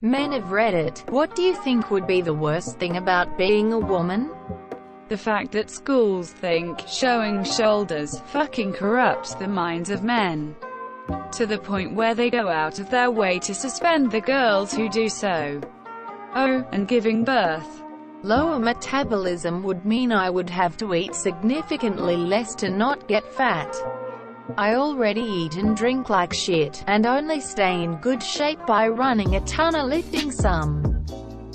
Men of Reddit, what do you think would be the worst thing about being a woman? The fact that schools think showing shoulders fucking corrupts the minds of men, to the point where they go out of their way to suspend the girls who do so. Oh, and giving birth. Lower metabolism would mean I would have to eat significantly less to not get fat. I already eat and drink like shit, and only stay in good shape by running a ton or lifting some.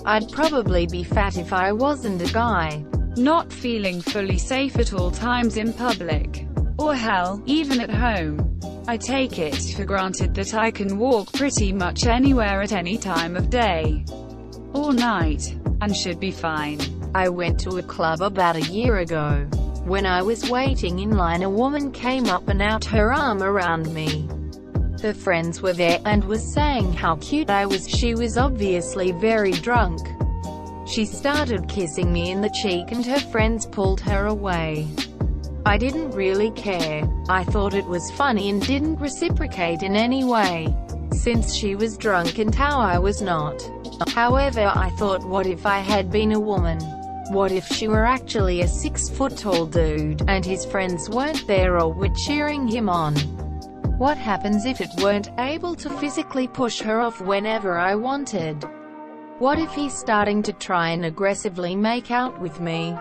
I'd probably be fat if I wasn't a guy. Not feeling fully safe at all times in public. Or hell, even at home. I take it for granted that I can walk pretty much anywhere at any time of day or night, and should be fine. I went to a club about a year ago. When I was waiting in line, a woman came up and out her arm around me. Her friends were there, and was saying how cute I was. She was obviously very drunk. She started kissing me in the cheek and her friends pulled her away. I didn't really care. I thought it was funny and didn't reciprocate in any way, since she was drunk and how I was not. However, I thought, what if I had been a woman? What if she were actually a 6-foot-tall dude, and his friends weren't there or were cheering him on? What happens if it weren't able to physically push her off whenever I wanted? What if he's starting to try and aggressively make out with me?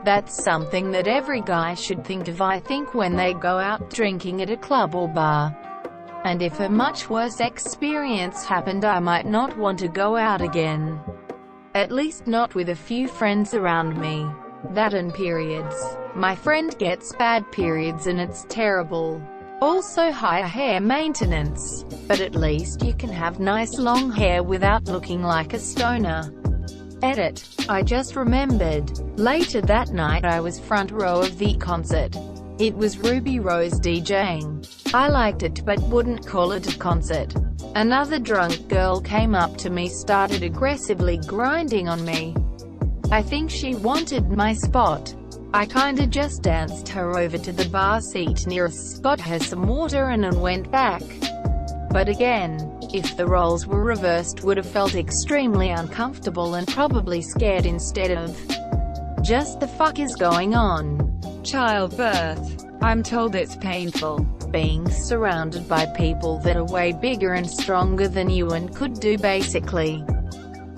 That's something that every guy should think of, I think, when they go out drinking at a club or bar. And if a much worse experience happened, I might not want to go out again. At least not with a few friends around me. That and periods. My friend gets bad periods and it's terrible. Also higher hair maintenance. But at least you can have nice long hair without looking like a stoner. Edit. I just remembered. Later that night I was front row of the concert. It was Ruby Rose DJing. I liked it but wouldn't call it a concert. Another drunk girl came up to me, started aggressively grinding on me. I think she wanted my spot. I kinda just danced her over to the bar seat nearest, got her some water and then went back. But again, if the roles were reversed, would have felt extremely uncomfortable and probably scared instead of just the fuck is going on. Childbirth. I'm told it's painful. Being surrounded by people that are way bigger and stronger than you and could do basically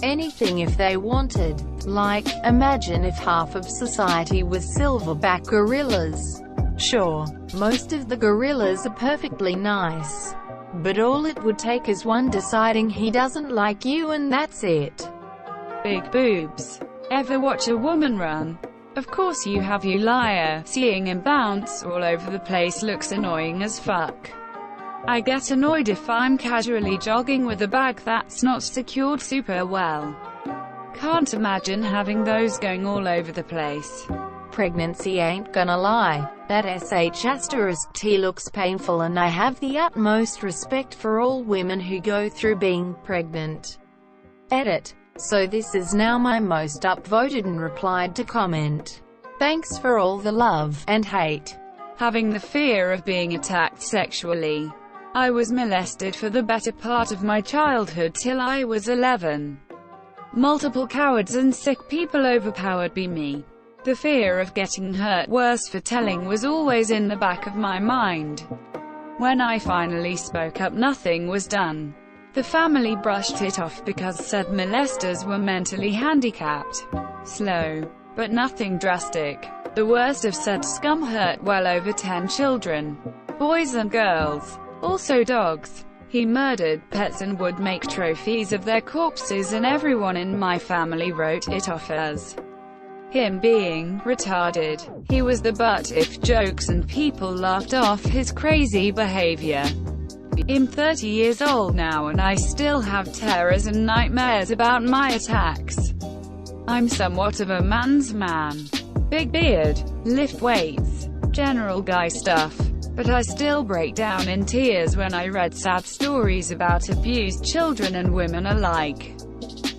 anything if they wanted. Like, imagine if half of society was silverback gorillas. Sure, most of the gorillas are perfectly nice. But all it would take is one deciding he doesn't like you and that's it. Big boobs. Ever watch a woman run? Of course you have, you liar. Seeing him bounce all over the place looks annoying as fuck. I get annoyed if I'm casually jogging with a bag that's not secured super well. Can't imagine having those going all over the place. Pregnancy, ain't gonna lie, that sh*t looks painful, and I have the utmost respect for all women who go through being pregnant. Edit. So this is now my most upvoted and replied to comment. Thanks for all the love and hate. Having the fear of being attacked sexually. I was molested for the better part of my childhood till I was 11. Multiple cowards and sick people overpowered me. The fear of getting hurt worse for telling was always in the back of my mind. When I finally spoke up, nothing was done. The family brushed it off because said molesters were mentally handicapped. Slow, but nothing drastic. The worst of said scum hurt well over 10 children. Boys and girls. Also dogs. He murdered pets and would make trophies of their corpses, and everyone in my family wrote it off as him being retarded. He was the butt if jokes and people laughed off his crazy behavior. I'm 30 years old now and I still have terrors and nightmares about my attacks. I'm somewhat of a man's man. Big beard, lift weights, general guy stuff. But I still break down in tears when I read sad stories about abused children and women alike.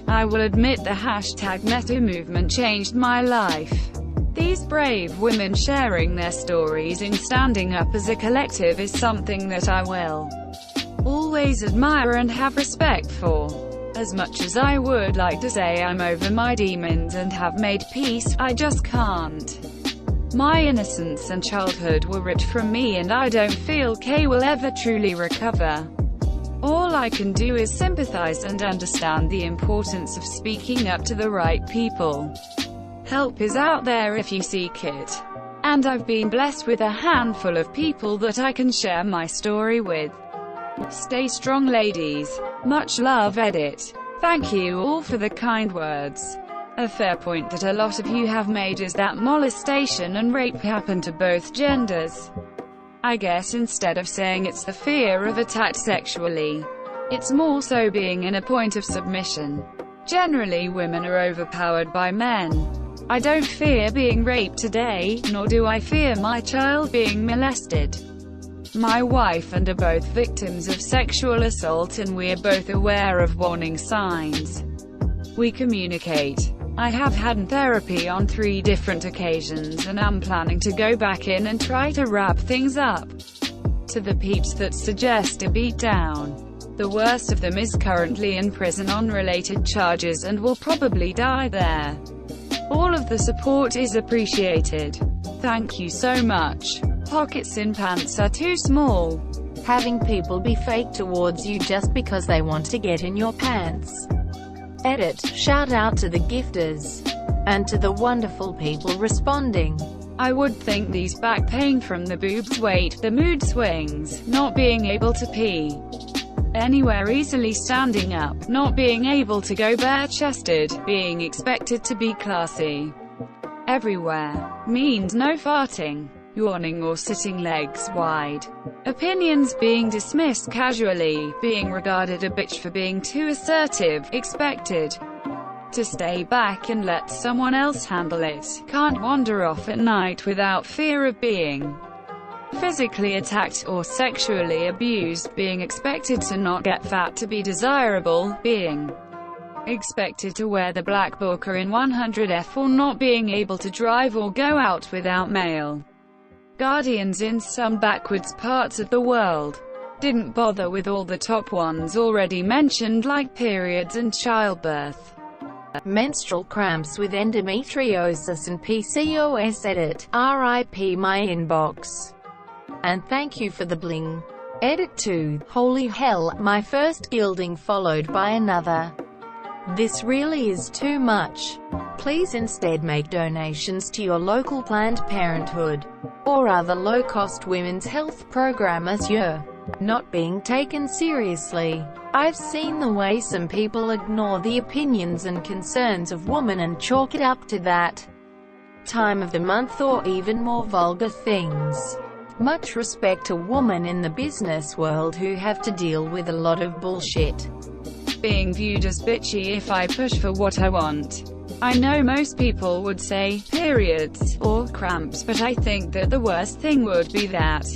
I will admit the #MeToo movement changed my life. These brave women sharing their stories and standing up as a collective is something that I will always admire and have respect for. As much as I would like to say I'm over my demons and have made peace, I just can't. My innocence and childhood were ripped from me and I don't feel Kay will ever truly recover. All I can do is sympathize and understand the importance of speaking up to the right people. Help is out there if you seek it. And I've been blessed with a handful of people that I can share my story with. Stay strong, ladies. Much love, Edit. Thank you all for the kind words. A fair point that a lot of you have made is that molestation and rape happen to both genders. I guess instead of saying it's the fear of attacked sexually, it's more so being in a point of submission. Generally, women are overpowered by men. I don't fear being raped today, nor do I fear my child being molested. My wife and I are both victims of sexual assault and we're both aware of warning signs. We communicate. I have had therapy on 3 different occasions and I'm planning to go back in and try to wrap things up. To the peeps that suggest a beatdown, the worst of them is currently in prison on related charges and will probably die there. All of the support is appreciated. Thank you so much. Pockets in pants are too small. Having people be fake towards you just because they want to get in your pants. Edit. Shout out to the gifters. And to the wonderful people responding. I would think these back pain from the boobs, weight, the mood swings, not being able to pee anywhere easily, standing up, not being able to go bare-chested, being expected to be classy everywhere, means no farting, yawning or sitting legs wide, opinions being dismissed casually, being regarded a bitch for being too assertive, expected to stay back and let someone else handle it, can't wander off at night without fear of being physically attacked or sexually abused, being expected to not get fat to be desirable, being expected to wear the black burqa in 100F, or not being able to drive or go out without male guardians in some backwards parts of the world. Didn't bother with all the top ones already mentioned, like periods and childbirth, menstrual cramps with endometriosis and PCOS. Edit. RIP my inbox. And thank you for the bling. Edit 2. Holy hell, my first gilding followed by another. This really is too much. Please instead make donations to your local Planned Parenthood or other low-cost women's health program, as you're not being taken seriously. I've seen the way some people ignore the opinions and concerns of women and chalk it up to that time of the month or even more vulgar things. Much respect to women in the business world who have to deal with a lot of bullshit. Being viewed as bitchy if I push for what I want. I know most people would say, periods, or cramps, but I think that the worst thing would be that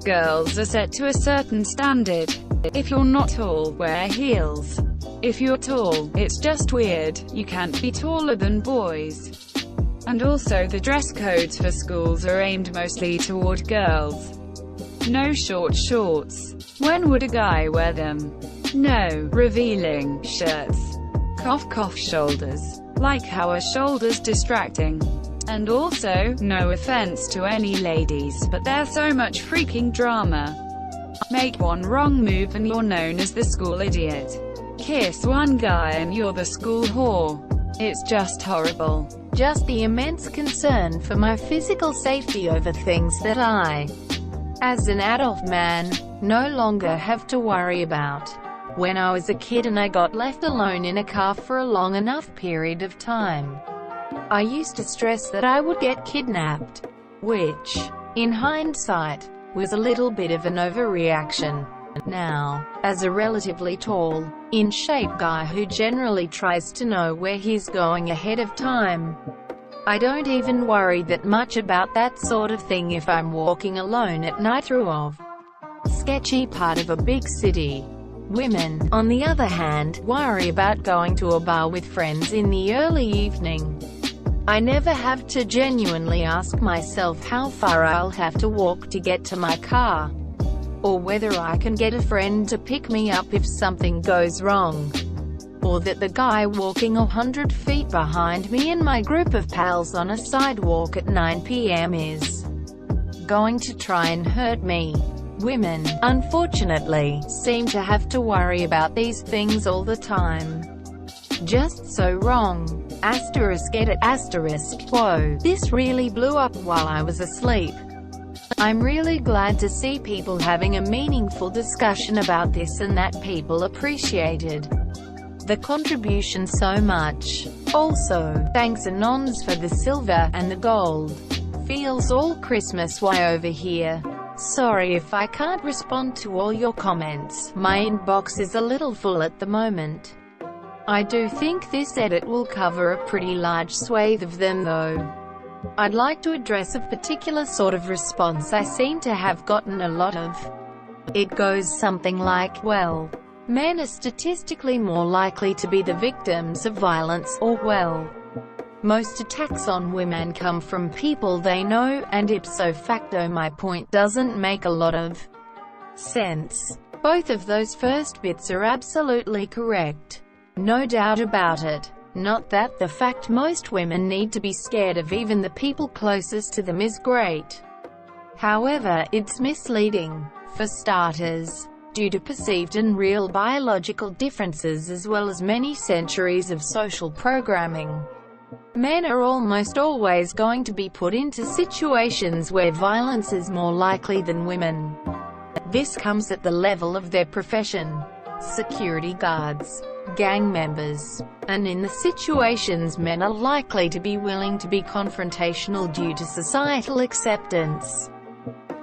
girls are set to a certain standard. If you're not tall, wear heels. If you're tall, it's just weird, you can't be taller than boys. And also the dress codes for schools are aimed mostly toward girls. No short shorts. When would a guy wear them? No revealing shirts. Cough cough shoulders. Like how are shoulders distracting? And also, no offense to any ladies, but there's so much freaking drama. Make one wrong move and you're known as the school idiot. Kiss one guy and you're the school whore. It's just horrible. Just the immense concern for my physical safety over things that I, as an adult man, no longer have to worry about. When I was a kid and I got left alone in a car for a long enough period of time, I used to stress that I would get kidnapped, which, in hindsight, was a little bit of an overreaction. Now, as a relatively tall, in-shape guy who generally tries to know where he's going ahead of time, I don't even worry that much about that sort of thing if I'm walking alone at night through a sketchy part of a big city. Women, on the other hand, worry about going to a bar with friends in the early evening. I never have to genuinely ask myself how far I'll have to walk to get to my car, or whether I can get a friend to pick me up if something goes wrong. or that the guy walking 100 feet behind me in my group of pals on a sidewalk at 9 p.m. is going to try and hurt me. Women, unfortunately, seem to have to worry about these things all the time. Just so wrong. *edit*. Whoa, this really blew up while I was asleep. I'm really glad to see people having a meaningful discussion about this and that people appreciated the contribution so much. Also, thanks Anons for the silver and the gold. Feels all Christmas way over here. Sorry if I can't respond to all your comments, my inbox is a little full at the moment. I do think this edit will cover a pretty large swathe of them though. I'd like to address a particular sort of response I seem to have gotten a lot of. It goes something like, well, men are statistically more likely to be the victims of violence, or well, most attacks on women come from people they know, and ipso facto my point doesn't make a lot of sense. Both of those first bits are absolutely correct. No doubt about it. Not that the fact most women need to be scared of even the people closest to them is great. However, it's misleading. For starters, due to perceived and real biological differences as well as many centuries of social programming, men are almost always going to be put into situations where violence is more likely than women. This comes at the level of their profession. Security guards, gang members, and in the situations men are likely to be willing to be confrontational due to societal acceptance,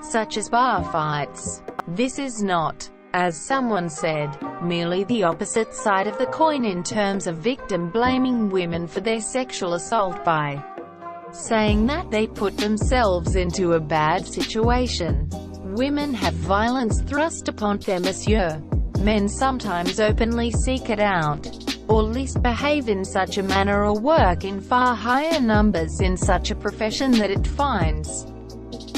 such as bar fights. This is not, as someone said, merely the opposite side of the coin in terms of victim blaming women for their sexual assault by saying that they put themselves into a bad situation. Women have violence thrust upon them, monsieur. Men sometimes openly seek it out, or least behave in such a manner or work in far higher numbers in such a profession that it finds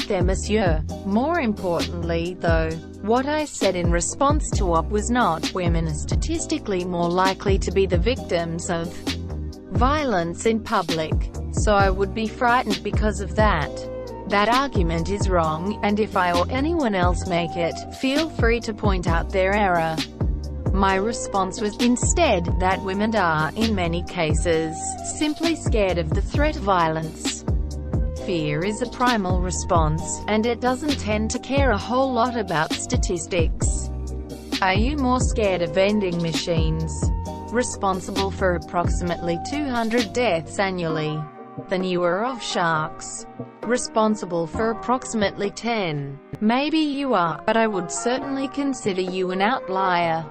them, monsieur. More importantly, though, what I said in response to what was not, women are statistically more likely to be the victims of violence in public, so I would be frightened because of that. That argument is wrong, and if I or anyone else make it, feel free to point out their error. My response was, instead, that women are, in many cases, simply scared of the threat of violence. Fear is a primal response, and it doesn't tend to care a whole lot about statistics. Are you more scared of vending machines, responsible for approximately 200 deaths annually, than you are of sharks, responsible for approximately 10? Maybe you are, but I would certainly consider you an outlier.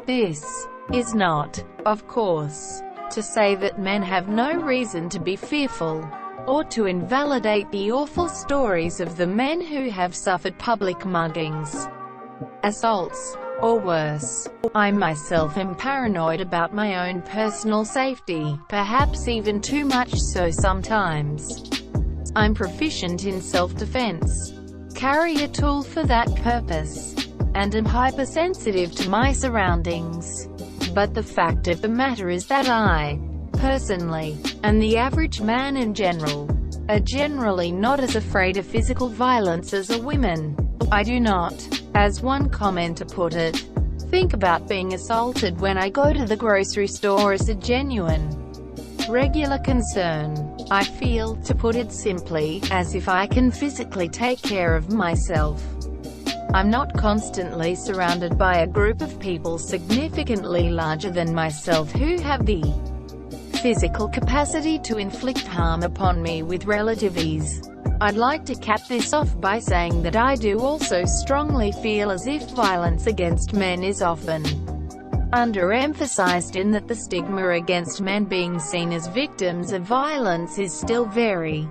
This is not, of course, to say that men have no reason to be fearful, or to invalidate the awful stories of the men who have suffered public muggings, assaults, or worse. I myself am paranoid about my own personal safety, perhaps even too much so sometimes. I'm proficient in self-defense, carry a tool for that purpose, and am hypersensitive to my surroundings. But the fact of the matter is that I, personally, and the average man in general, are generally not as afraid of physical violence as are women. I do not, as one commenter put it, think about being assaulted when I go to the grocery store as a genuine, regular concern. I feel, to put it simply, as if I can physically take care of myself. I'm not constantly surrounded by a group of people significantly larger than myself who have the physical capacity to inflict harm upon me with relative ease. I'd like to cap this off by saying that I do also strongly feel as if violence against men is often underemphasized, in that the stigma against men being seen as victims of violence is still very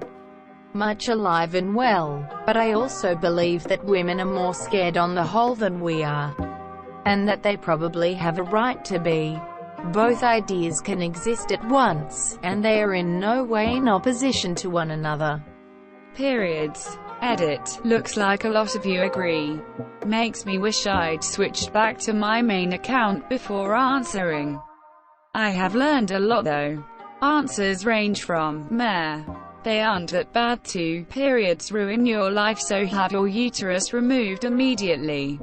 much alive and well. But I also believe that women are more scared on the whole than we are, and that they probably have a right to be. Both ideas can exist at once, and they are in no way in opposition to one another. Periods. Edit. Looks like a lot of you agree. Makes me wish I'd switched back to my main account before answering. I have learned a lot though. Answers range from, meh, they aren't that bad, to, periods ruin your life so have your uterus removed immediately.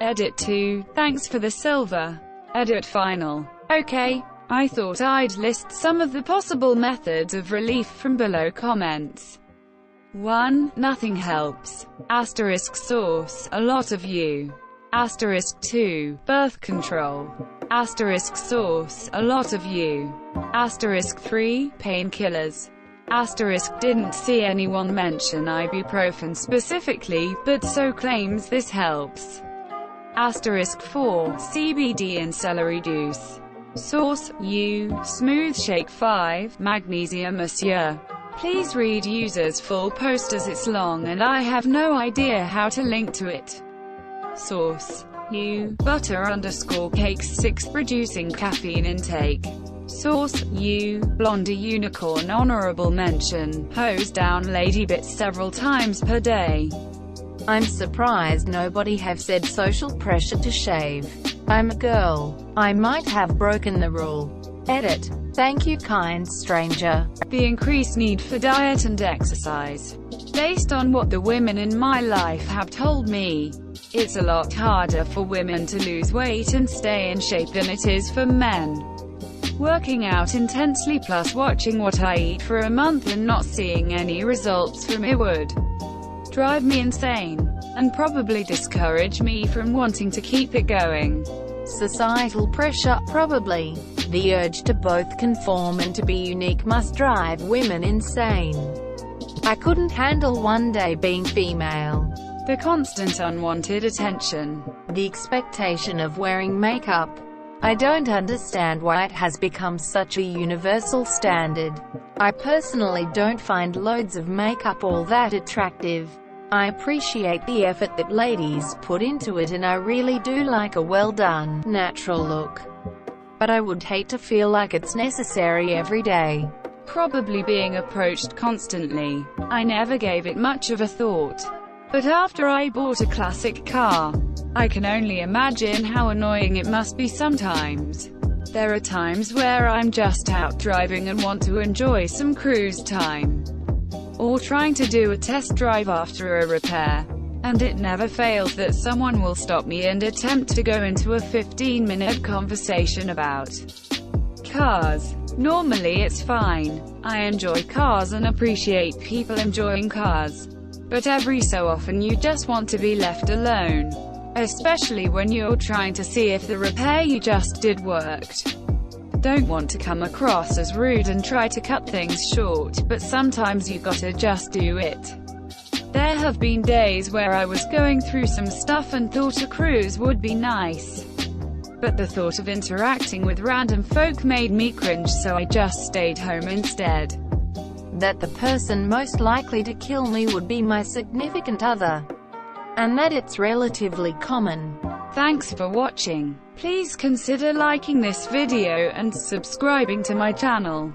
Edit to, thanks for the silver. Edit final. Okay. I thought I'd list some of the possible methods of relief from below comments. 1. Nothing helps. Asterisk source, a lot of you. Asterisk 2. Birth control. Asterisk source, a lot of you. Asterisk 3. Painkillers. Asterisk didn't see anyone mention ibuprofen specifically, but so claims this helps. Asterisk 4. CBD and celery juice. Source, U, Smooth Shake 5, Magnesium Monsieur. Please read user's full post as it's long and I have no idea how to link to it. Source, U, Butter_Cakes 6 Reducing caffeine intake. Source, U, Blondie Unicorn Honorable mention, hose down lady bits several times per day. I'm surprised nobody have said social pressure to shave. I'm a girl. I might have broken the rule. Edit. Thank you, kind stranger. The increased need for diet and exercise. Based on what the women in my life have told me, it's a lot harder for women to lose weight and stay in shape than it is for men. Working out intensely plus watching what I eat for a month and not seeing any results from it would drive me insane, and probably discourage me from wanting to keep it going. Societal pressure, probably. The urge to both conform and to be unique must drive women insane. I couldn't handle one day being female. The constant unwanted attention. The expectation of wearing makeup. I don't understand why it has become such a universal standard. I personally don't find loads of makeup all that attractive. I appreciate the effort that ladies put into it and I really do like a well-done, natural look. But I would hate to feel like it's necessary every day. Probably being approached constantly. I never gave it much of a thought. But after I bought a classic car, I can only imagine how annoying it must be sometimes. There are times where I'm just out driving and want to enjoy some cruise time. Or trying to do a test drive after a repair. And it never fails that someone will stop me and attempt to go into a 15-minute conversation about cars. Normally it's fine. I enjoy cars and appreciate people enjoying cars. But every so often you just want to be left alone. Especially when you're trying to see if the repair you just did worked. Don't want to come across as rude and try to cut things short, but sometimes you gotta just do it. There have been days where I was going through some stuff and thought a cruise would be nice. But the thought of interacting with random folk made me cringe, so I just stayed home instead. That the person most likely to kill me would be my significant other. And that it's relatively common. Thanks for watching. Please consider liking this video and subscribing to my channel.